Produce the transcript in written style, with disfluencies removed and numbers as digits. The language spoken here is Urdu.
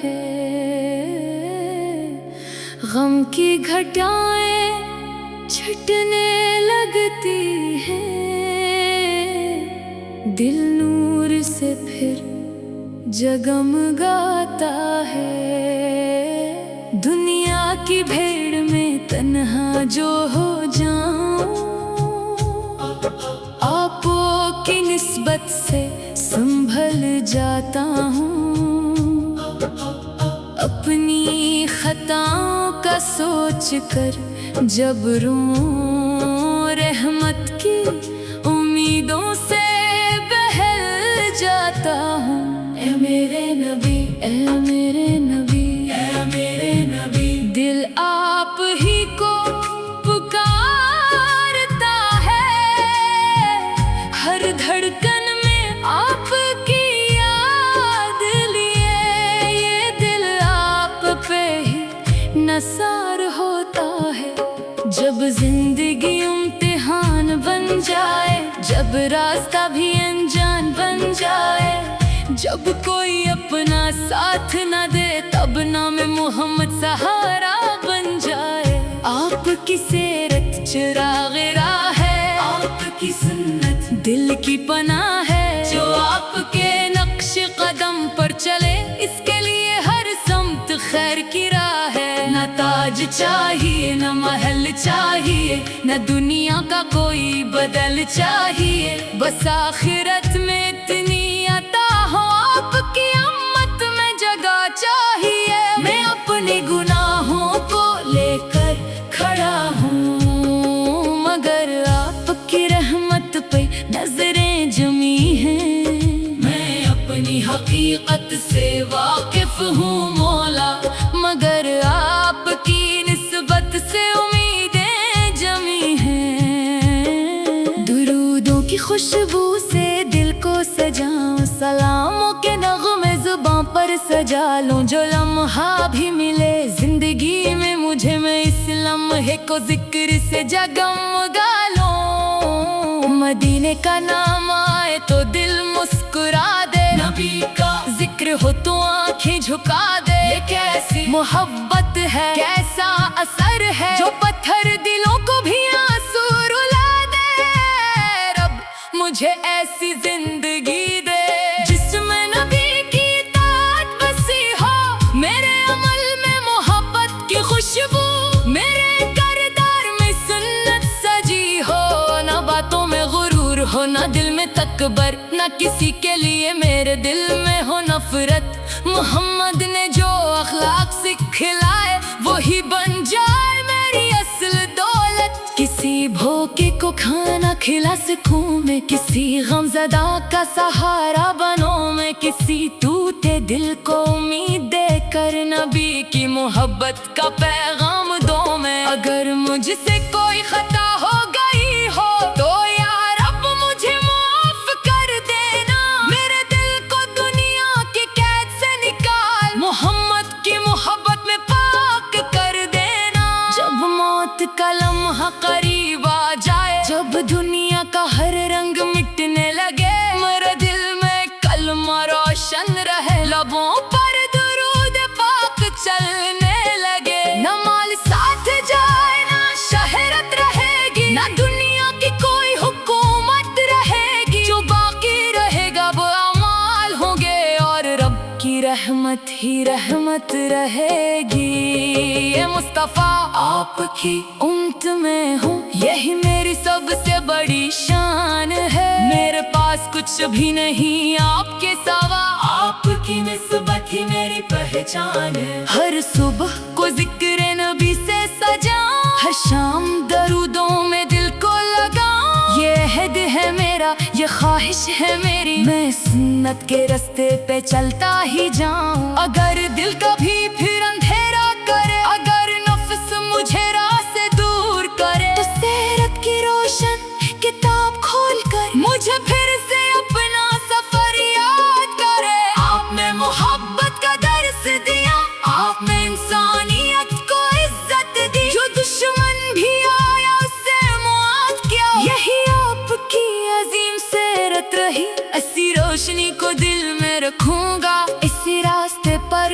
ہے، غم کی گھٹائیں چھٹنے لگتی ہیں، دل نور سے پھر جگمگاتا ہے۔ دنیا کی بھیڑ میں تنہا جو ہو جاؤں، آپوں کی نسبت سے سنبھل جاتا ہوں، اپنی خطاؤں کا سوچ کر جب روں، رحمت کی امیدوں سے بہل جاتا ہوں۔ اے میرے نبی، اے میرے نبی، اے میرے نبی، دل آپ ہی کو پکارتا ہے، ہر دھڑکن میں آپ کی یاد لیے یہ دل آپ پہ ہی نثار ہوتا ہے۔ جب زندگی امتحان بن جائے، جب راستہ بھی انجان بن جائے، جب کوئی اپنا ساتھ نہ دے، تب نام محمد سہارا بن جائے۔ آپ کی سیرت چراغ راہ ہے، آپ کی سنت دل کی پناہ ہے، جو آپ کے نقش قدم پر چلے، اس کے لیے ہر سمت خیر کی راہ ہے۔ نہ تاج چاہیے، نہ محل چاہیے، نہ دنیا کا کوئی بدل چاہیے، بس آخرت میں اتنی عطا ہو، آپ کی امت میں جگہ چاہیے۔ میں اپنے گناہوں کو لے کر کھڑا ہوں، مگر آپ کی رحمت پہ نظریں جمی ہیں۔ میں اپنی حقیقت سے واقف ہوں مولا، مگر آپ کی نسبت سے امیدیں جمی ہیں۔ درودوں کی خوشبو سے دل کو سجاؤں، سلاموں کے نغمے زباں پر سجا لوں، جو لمحہ بھی ملے زندگی میں مجھے، میں اس لمحے کو ذکر سے جگمگا لوں۔ مدینے کا نام آئے تو دل مسکرا دے، نبی کا ذکر ہو تو آنکھیں جھکا دے۔ یہ کیسی محبت ہے، کیسا اثر ہے، جو پتھر دلوں کو بھی آنسو رلا دے۔ رب مجھے ایسی زندگی دے جس میں نبی کی اطاعت بسی ہو، میرے عمل میں محبت کی خوشبو، میرے کردار میں سنت سجی ہو، نہ باتوں میں غرور ہو، نہ دل میں تکبر، نہ کسی کے لیے میرے دل میں ہو نفرت۔ محمد نے جو اخلاق سکھلائے، وہی بن جائے میری اصل دولت۔ کسی بھوکے کو کھانا کھلا سکوں میں، کسی غمزدہ کا سہارا بنوں میں، کسی ٹوٹے دل کو امید دے کر نبی کی محبت کا پیغام دوں میں۔ اگر مجھ سے کوئی خطا ہو گئی ہو تو یا رب مجھے معاف کر دینا، میرے دل کو دنیا کی قید سے نکال، محمد کی محبت میں پاک کر دینا۔ جب موت کا لمحہ قریب آ جائے، جب دنیا کا ہر رنگ مٹنے لگے، میرے دل میں کلمہ روشن رہے، لبوں پر درود پاک چلنے لگے۔ نہ مال ساتھ جائے، نہ شہرت رہے گی، نہ دنیا کی کوئی حکومت رہے گی، جو باقی رہے گا وہ اعمال ہوں گے، اور رب کی رحمت ہی رحمت رہے گی۔ اے مصطفیٰ، آپ کی امت میں ہوں، یہی میری سب سے بڑی شان ہے۔ میرے پاس کچھ بھی نہیں آپ کے سوا، آپ کی نسبت ہی میری پہچان ہے۔ ہر صبح کو ذکر نبی سے سجاؤں، ہر شام درودوں میں دل کو لگاؤں، یہ عہد ہے میرا، یہ خواہش ہے میری، میں سنت کے راستے پہ چلتا ہی جاؤں۔ اگر دل کبھی پھر اندھیرا کرے، اگر نفس مجھے راہ سے دور کرے، تو سیرت کی روشن کتاب کھول کر مجھے پھر سے اپنا سفر یاد کرے۔ آپ نے محبت کا درس دیا، آپ نے انسانیت کو عزت دی، جو دشمن بھی آیا اس سے معاف کیا، یہی آپ کی عظیم سیرت رہی۔ اسی روشنی کو دل میں رکھوں گا، اسی راستے پر